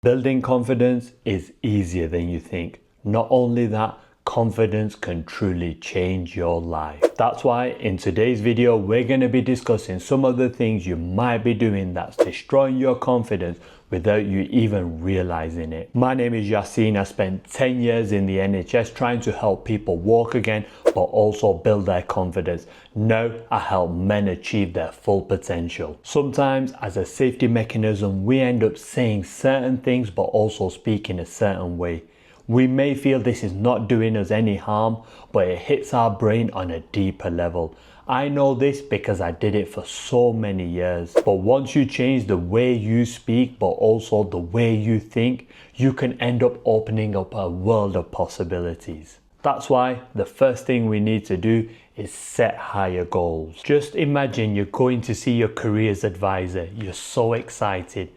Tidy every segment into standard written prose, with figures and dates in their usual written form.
Building confidence is easier than you think. Not only that, confidence can truly change your life. That's why in today's video, we're going to be discussing some of the things you might be doing that's destroying your confidence without you even realizing it. My name is Yassine. I spent 10 years in the NHS trying to help people walk again, but also build their confidence. Now I help men achieve their full potential. Sometimes as a safety mechanism, we end up saying certain things, but also speaking a certain way. We may feel this is not doing us any harm, but it hits our brain on a deeper level. I know this because I did it for so many years. But once you change the way you speak, but also the way you think, you can end up opening up a world of possibilities. That's why the first thing we need to do is set higher goals. Just imagine you're going to see your careers advisor. You're so excited.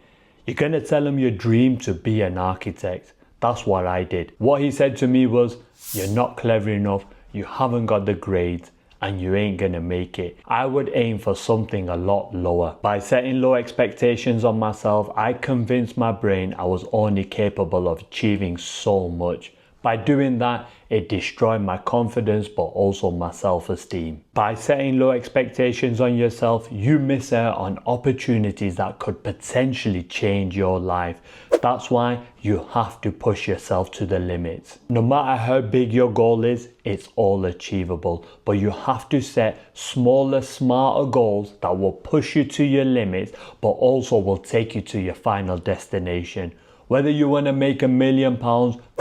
You're going to tell him your dream to be an architect. That's what I did. What he said to me was, you're not clever enough, you haven't got the grades, and you ain't gonna make it. I would aim for something a lot lower. By setting low expectations on myself, I convinced my brain I was only capable of achieving so much. By doing that, it destroyed my confidence, but also my self-esteem. By setting low expectations on yourself, you miss out on opportunities that could potentially change your life. That's why you have to push yourself to the limits. No matter how big your goal is, it's all achievable. But you have to set smaller, smarter goals that will push you to your limits, but also will take you to your final destination. Whether you want to make £1 million,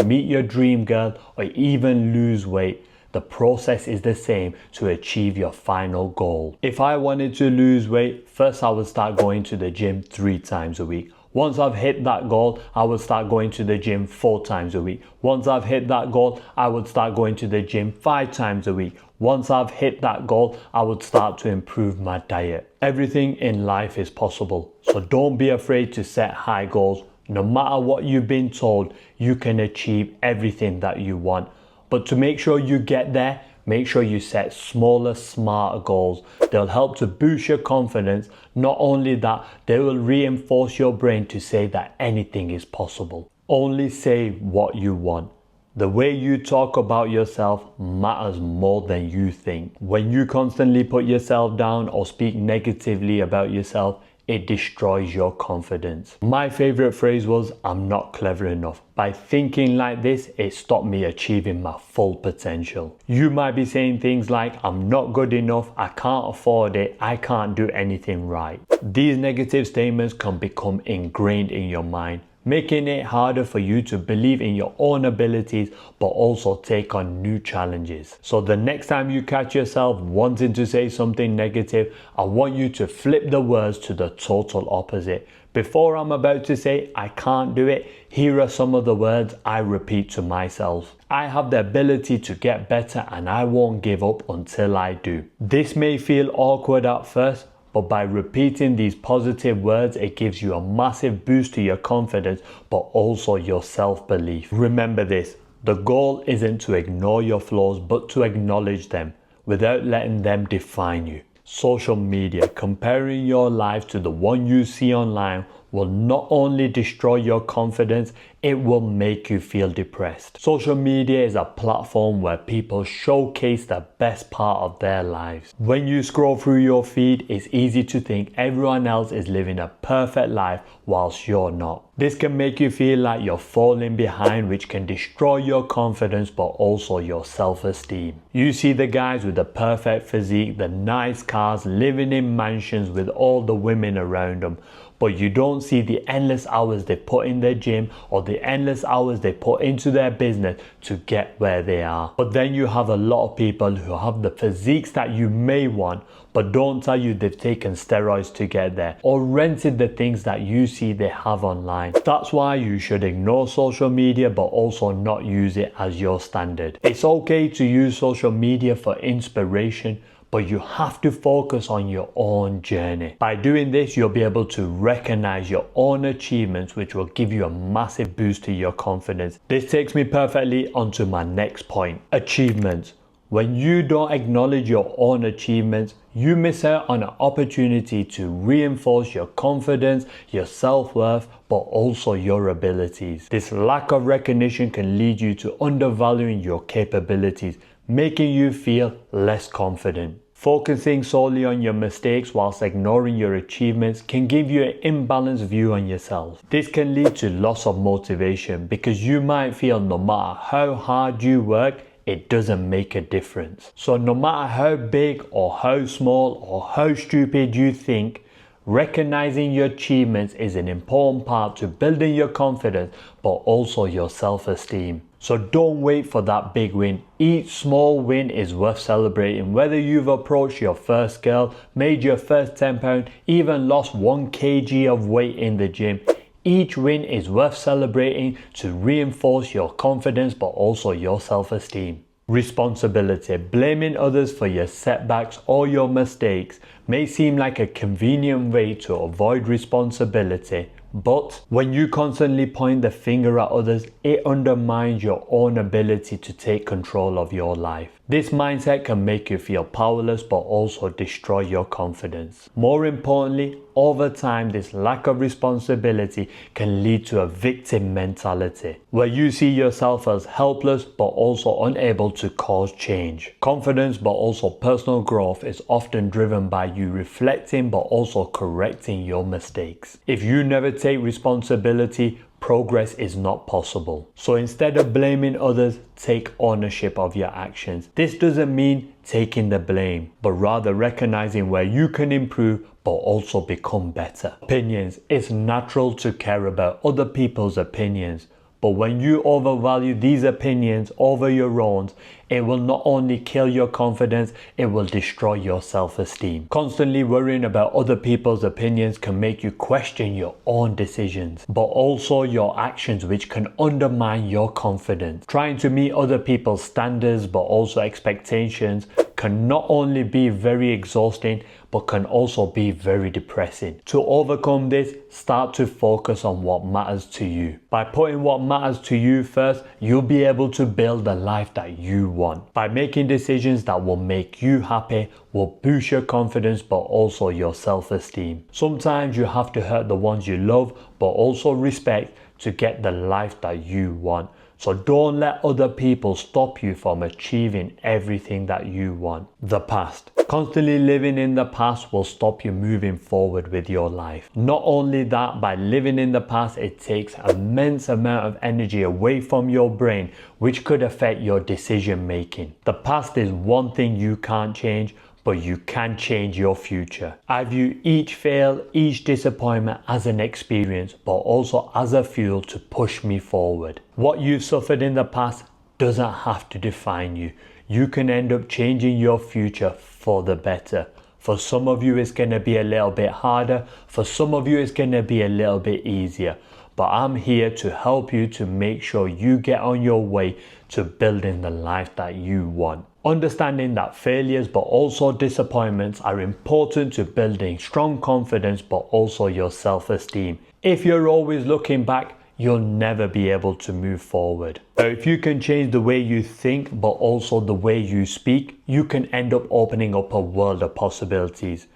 meet your dream girl, or even lose weight, the process is the same to achieve your final goal. If I wanted to lose weight, first I would start going to the gym 3 times a week. Once I've hit that goal, I would start going to the gym 4 times a week. Once I've hit that goal, I would start going to the gym 5 times a week. Once I've hit that goal, I would start to improve my diet. Everything in life is possible, so don't be afraid to set high goals. No matter what you've been told, you can achieve everything that you want. But to make sure you get there, make sure you set smaller, smarter goals. They'll help to boost your confidence. Not only that, they will reinforce your brain to say that anything is possible. Only say what you want. The way you talk about yourself matters more than you think. When you constantly put yourself down or speak negatively about yourself, it destroys your confidence. My favorite phrase was, I'm not clever enough. By thinking like this, it stopped me achieving my full potential. You might be saying things like, I'm not good enough, I can't afford it, I can't do anything right. These negative statements can become ingrained in your mind, making it harder for you to believe in your own abilities, but also take on new challenges. So the next time you catch yourself wanting to say something negative, I want you to flip the words to the total opposite. Before I'm about to say, I can't do it, here are some of the words I repeat to myself. I have the ability to get better and I won't give up until I do. This may feel awkward at first, but by repeating these positive words, it gives you a massive boost to your confidence, but also your self-belief. Remember this, the goal isn't to ignore your flaws, but to acknowledge them without letting them define you. Social media, comparing your life to the one you see online, will not only destroy your confidence, it will make you feel depressed. Social media is a platform where people showcase the best part of their lives. When you scroll through your feed, it's easy to think everyone else is living a perfect life whilst you're not. This can make you feel like you're falling behind, which can destroy your confidence but also your self-esteem. You see the guys with the perfect physique, the nice cars, living in mansions with all the women around them. But you don't see the endless hours they put in their gym or the endless hours they put into their business to get where they are. But then you have a lot of people who have the physiques that you may want, but don't tell you they've taken steroids to get there or rented the things that you see they have online. That's why you should ignore social media, but also not use it as your standard. It's okay to use social media for inspiration, but you have to focus on your own journey. By doing this, you'll be able to recognize your own achievements, which will give you a massive boost to your confidence. This takes me perfectly onto my next point, achievements. When you don't acknowledge your own achievements, you miss out on an opportunity to reinforce your confidence, your self-worth, but but also your abilities. This lack of recognition can lead you to undervaluing your capabilities, making you feel less confident. Focusing solely on your mistakes whilst ignoring your achievements can give you an imbalanced view on yourself. This can lead to loss of motivation because you might feel no matter how hard you work, it doesn't make a difference. So no matter how big or how small or how stupid you think, recognizing your achievements is an important part to building your confidence, but also your self-esteem. So don't wait for that big win. Each small win is worth celebrating. Whether you've approached your first girl, made your first £10, even lost 1 kg of weight in the gym, each win is worth celebrating to reinforce your confidence, but also your self-esteem. Responsibility. Blaming others for your setbacks or your mistakes may seem like a convenient way to avoid responsibility, but when you constantly point the finger at others, it undermines your own ability to take control of your life. This mindset can make you feel powerless, but also destroy your confidence. More importantly, over time, this lack of responsibility can lead to a victim mentality, where you see yourself as helpless, but also unable to cause change. Confidence, but also personal growth, is often driven by you reflecting, but also correcting your mistakes. If you never take responsibility, progress is not possible. So instead of blaming others, take ownership of your actions. This doesn't mean taking the blame, but rather recognizing where you can improve, but also become better. Opinions. It's natural to care about other people's opinions, but when you overvalue these opinions over your own, it will not only kill your confidence, it will destroy your self-esteem. Constantly worrying about other people's opinions can make you question your own decisions, but also your actions, which can undermine your confidence. Trying to meet other people's standards, but also expectations, can not only be very exhausting, but can also be very depressing. To overcome this, start to focus on what matters to you. By putting what matters to you first, you'll be able to build the life that you want. By making decisions that will make you happy, will boost your confidence, but also your self-esteem. Sometimes you have to hurt the ones you love, but also respect, to get the life that you want. So don't let other people stop you from achieving everything that you want. The past. Constantly living in the past will stop you moving forward with your life. Not only that, by living in the past, it takes an immense amount of energy away from your brain, which could affect your decision making. The past is one thing you can't change, but you can change your future. I view each fail, each disappointment as an experience, but also as a fuel to push me forward. What you've suffered in the past doesn't have to define you. You can end up changing your future for the better. For some of you, it's gonna be a little bit harder. For some of you, it's gonna be a little bit easier. But I'm here to help you to make sure you get on your way to building the life that you want. Understanding that failures, but also disappointments, are important to building strong confidence, but also your self-esteem. If you're always looking back, you'll never be able to move forward. But if you can change the way you think, but also the way you speak, you can end up opening up a world of possibilities.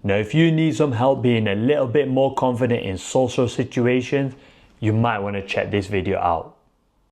Now, if you need some help being a little bit more confident in social situations, you might want to check this video out.